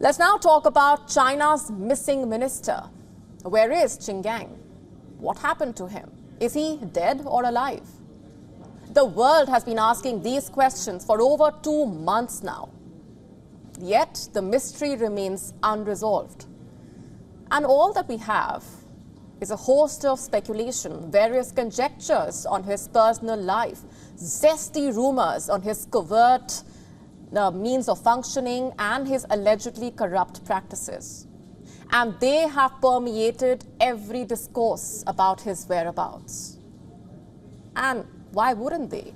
Let's now talk about China's missing minister. Where is Qin Gang? What happened to him? Is he dead or alive? The world has been asking these questions for over 2 months now. Yet the mystery remains unresolved. And all that we have is a host of speculation, various conjectures on his personal life, zesty rumors on his covert means of functioning and his allegedly corrupt practices. And they have permeated every discourse about his whereabouts. And why wouldn't they?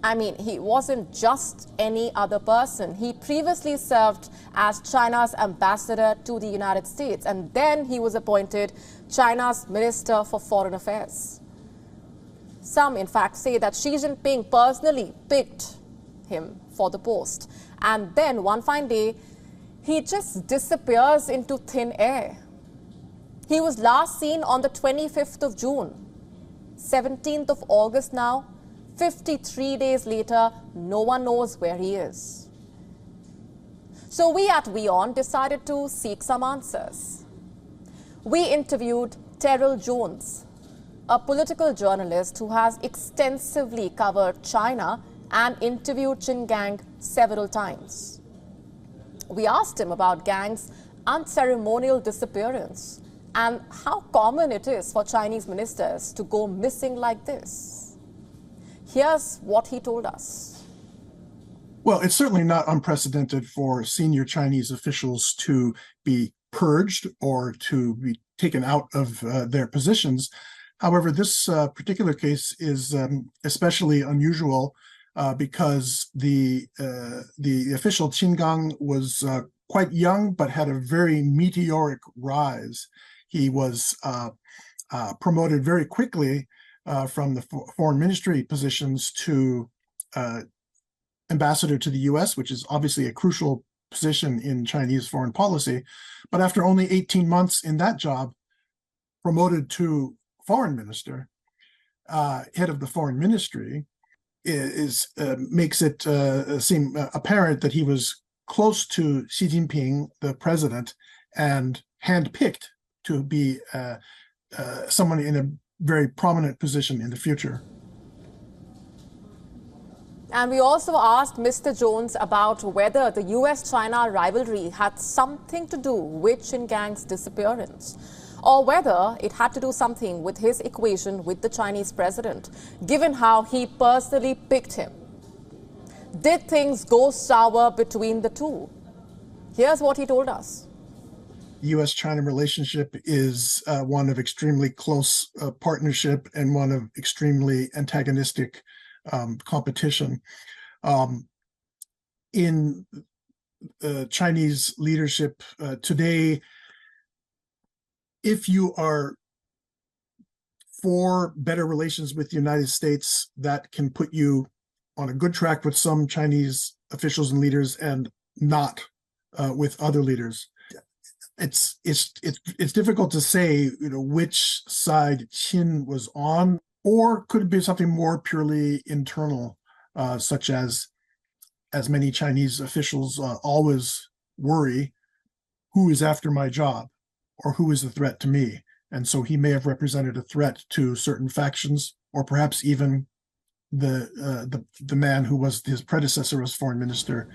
I mean, he wasn't just any other person. He previously served as China's ambassador to the United States, and then he was appointed China's Minister for Foreign Affairs. Some, in fact, say that Xi Jinping personally picked him for the post. And then one fine day, he just disappears into thin air. He was last seen on the 25th of June, 17th of August now. 53 days later, no one knows where he is. So we at WION decided to seek some answers. We interviewed Terrell Jones, a political journalist who has extensively covered China and interviewed Qin Gang several times. We asked him about Gang's unceremonial disappearance and how common it is for Chinese ministers to go missing like this. Here's what he told us. Well, it's certainly not unprecedented for senior Chinese officials to be purged or to be taken out of their positions. However, this particular case is especially unusual because the official Qin Gang was quite young, but had a very meteoric rise. He was promoted very quickly from the foreign ministry positions to ambassador to the US, which is obviously a crucial position in Chinese foreign policy. But after only 18 months in that job, promoted to foreign minister, head of the foreign ministry, makes it seem apparent that he was close to Xi Jinping, the president, and handpicked to be someone in a very prominent position in the future. And we also asked Mr. Jones about whether the US-China rivalry had something to do with Qin Gang's disappearance, or whether it had to do something with his equation with the Chinese president, given how he personally picked him. Did things go sour between the two? Here's what he told us. The U.S.-China relationship is one of extremely close partnership and one of extremely antagonistic competition. In Chinese leadership today, if you are for better relations with the United States, that can put you on a good track with some Chinese officials and leaders and not with other leaders. It's difficult to say, which side Qin was on, or could it be something more purely internal, such as many Chinese officials always worry, who is after my job, or who is a threat to me? And so he may have represented a threat to certain factions, or perhaps even the man who was his predecessor as foreign minister.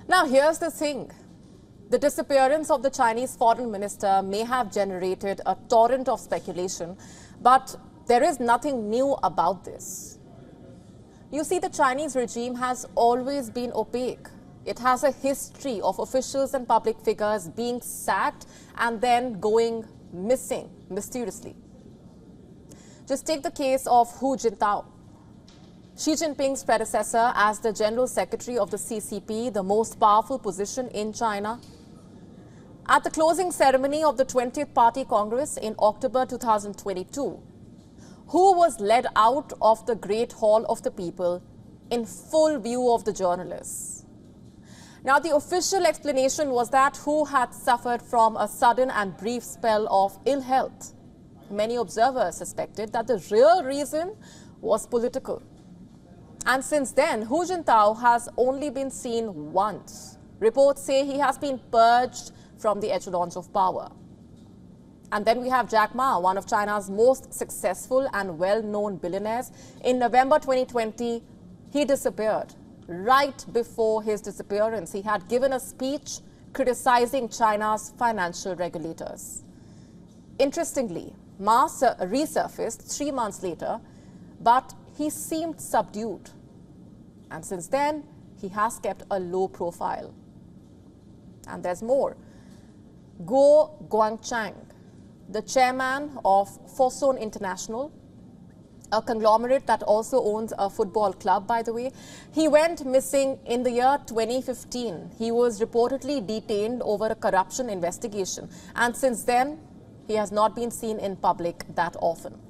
Now, here's the thing. The disappearance of the Chinese foreign minister may have generated a torrent of speculation, but there is nothing new about this. You see, the Chinese regime has always been opaque. It has a history of officials and public figures being sacked and then going missing mysteriously. Just take the case of Hu Jintao, Xi Jinping's predecessor as the General Secretary of the CCP, the most powerful position in China. At the closing ceremony of the 20th Party Congress in October 2022, Hu was led out of the Great Hall of the People in full view of the journalists. Now, the official explanation was that Hu had suffered from a sudden and brief spell of ill health. Many observers suspected that the real reason was political. And since then, Hu Jintao has only been seen once. Reports say he has been purged from the echelons of power. And then we have Jack Ma, one of China's most successful and well-known billionaires. In November 2020, he disappeared. Right before his disappearance, he had given a speech criticizing China's financial regulators. Interestingly, Ma resurfaced 3 months later, but he seemed subdued. And since then, he has kept a low profile. And there's more. Guo Guangchang, the chairman of Fosun International, a conglomerate that also owns a football club, by the way. He went missing in the year 2015. He was reportedly detained over a corruption investigation. And since then, he has not been seen in public that often.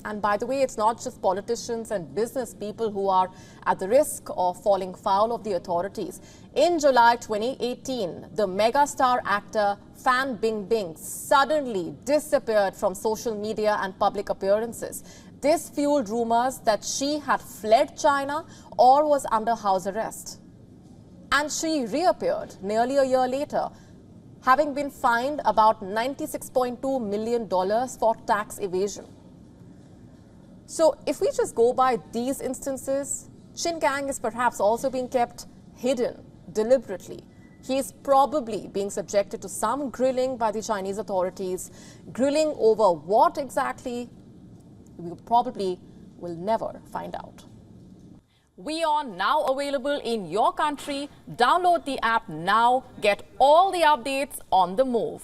And by the way, it's not just politicians and business people who are at the risk of falling foul of the authorities. In July 2018, the megastar actor Fan Bingbing suddenly disappeared from social media and public appearances. This fueled rumors that she had fled China or was under house arrest. And she reappeared nearly a year later, having been fined about $96.2 million for tax evasion. So if we just go by these instances, Qin Gang is perhaps also being kept hidden deliberately. He is probably being subjected to some grilling by the Chinese authorities. Grilling over what exactly, we probably will never find out. WION now available in your country. Download the app now. Get all the updates on the move.